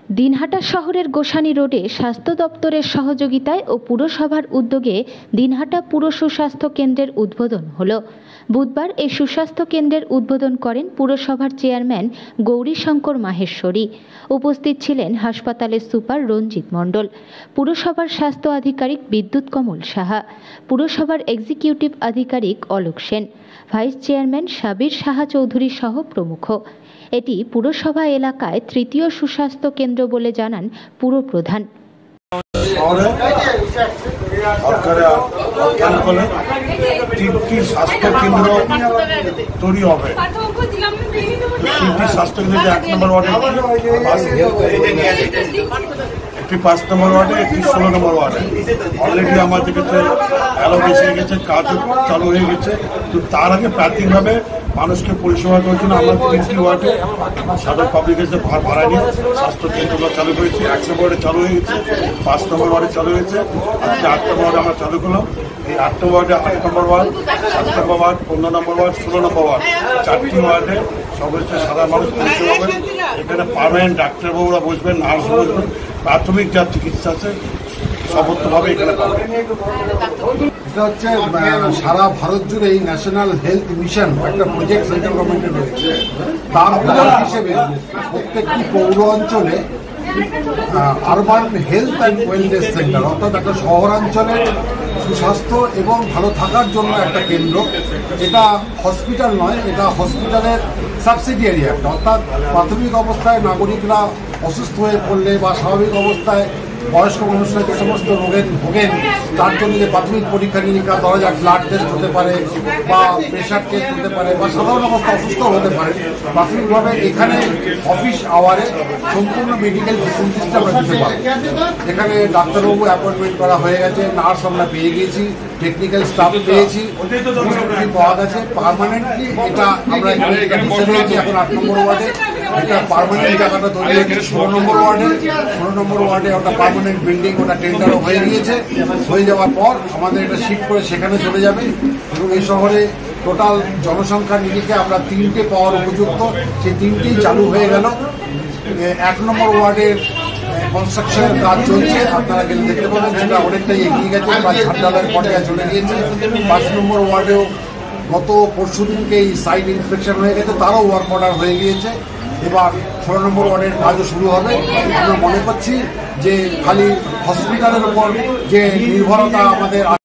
দিনহাটা শহরের গোসানি রোডে স্বাস্থ্য দপ্তরের সহযোগিতায় ও পুরসভার উদ্যোগে দিনহাটা পুর সুস্বাস্থ্য কেন্দ্রের উদ্বোধন হলো। বুধবার এই সুস্বাস্থ্য কেন্দ্রের উদ্বোধন করেন পুরসভার চেয়ারম্যান গৌরীশঙ্কর মাহেশ্বরী। উপস্থিত ছিলেন হাসপাতালের সুপার রঞ্জিত মণ্ডল, পুরসভার স্বাস্থ্য আধিকারিক বিদ্যুৎ কমল সাহা, পুরসভার এক্সিকিউটিভ আধিকারিক অলোক সেন, ভাইস চেয়ারম্যান সাবির সাহা চৌধুরী সহ প্রমুখ। এটি পুরসভা এলাকায় তৃতীয় সুস্বাস্থ্য কেন্দ্র বলে জানান পুরপ্রধান। স্বাস্থ্য কেন্দ্র তৈরি হবে, স্বাস্থ্য কেন্দ্র 1 নম্বর ওয়ার্ডে, একটি 5 নম্বর ওয়ার্ডে, একটি 16 নম্বর ওয়ার্ডে। অলরেডি আমাদের কাছে অ্যালোকেশন হয়ে গেছে, কাজ চালু হয়ে গেছে। তো তার আগে প্রাথমিকভাবে মানুষকে পরিষেবা দেওয়ার জন্য আমরা 3টি ওয়ার্ডে সাধারণ পাবলিকের ভাড়া নিয়ে স্বাস্থ্য কেন্দ্রগুলো চালু করেছি। 1 নম্বর ওয়ার্ডে চালু হয়ে গেছে, 5 নম্বর ওয়ার্ডে চালু হয়েছে, আজকে 8 নম্বর ওয়ার্ডে আমরা চালু করলাম। এই 8 নম্বর ওয়ার্ডে 8 নম্বর ওয়ার্ড, 7 নম্বর ওয়ার্ড, 15 নম্বর ওয়ার্ড, 16 নম্বর ওয়ার্ড, 4টি ওয়ার্ডে সমস্ত সাধারণ মানুষ পরিষেবা পাবেন। এখানে পার্মানেন্ট ডাক্তারবাবুরা বসবেন, নার্স বসবেন, প্রাথমিক যা চিকিৎসা আছে সমস্তভাবে এখানে পাবেন। এটা হচ্ছে সারা ভারত জুড়ে এই ন্যাশনাল হেলথ মিশন একটা প্রজেক্ট সেন্ট্রাল গভর্নমেন্টের রয়েছে। তার ফল হিসেবে প্রত্যেকটি পৌর অঞ্চলে urban health and wellness centre, অর্থাৎ একটা শহরাঞ্চলের সুস্বাস্থ্য এবং ভালো থাকার জন্য একটা কেন্দ্র। এটা হসপিটাল নয়, এটা হসপিটালের সাবসিডিয়ারি একটা, অর্থাৎ প্রাথমিক অবস্থায় নাগরিকরা অসুস্থ হয়ে পড়লে বা স্বাভাবিক অবস্থায় বয়স্ক মানুষরা যে সমস্ত রোগে ভোগেন তার জন্য যে প্রাথমিক পরীক্ষা নিরীক্ষা, ধরা যাক ব্লাড টেস্ট হতে পারে বা প্রেশার টেস্ট হতে পারে বা সাধারণ অবস্থা অসুস্থ হতে পারে, প্রাথমিকভাবে এখানে অফিস আওয়ারে সম্পূর্ণ মেডিকেল ফেসিলিটিসটা আমরা দিতে পারি। এখানে ডাক্তারবাবু অ্যাপয়েন্টমেন্ট করা হয়ে গেছে, নার্স আমরা পেয়ে গেছি, টেকনিক্যাল স্টাফ পেয়েছি, পাওয়া গেছে। পার্মানেন্টলি এটা আমরা এখানে এখন 8 নম্বর ওয়ার্ডে এটা পার্মানেন্ট জায়গাটা তৈরি হয়েছে। 16 নম্বর ওয়ার্ডে ওটা পার্মানেন্ট বিল্ডিং, ওটা টেন্ডারও হয়ে গিয়েছে। হয়ে যাওয়ার পর আমাদের এটা শিফট করে সেখানে চলে যাবে এবং এই শহরে টোটাল জনসংখ্যা নিরিখে আমরা 3টে পাওয়ার উপযুক্ত, সেই 3টেই চালু হয়ে গেল। 1 নম্বর ওয়ার্ডের কনস্ট্রাকশনের কাজ চলছে, আপনারা গেলে দেখতে পাবেন সেটা অনেকটাই এগিয়ে গেছে, প্রায় ছাড়ডালের পর্যায়ে চলে গিয়েছে। 5 নম্বর ওয়ার্ডেও গত পরশু দিনকে এই সাইট ইন্সপেকশন হয়ে গেছে, তারও ওয়ার্ক অর্ডার হয়ে গিয়েছে। এবার 16 নম্বর ওয়ার্ডের কাজও শুরু হবে। আমরা মনে করছি যে খালি হসপিটালের উপর যে নির্ভরতা আমাদের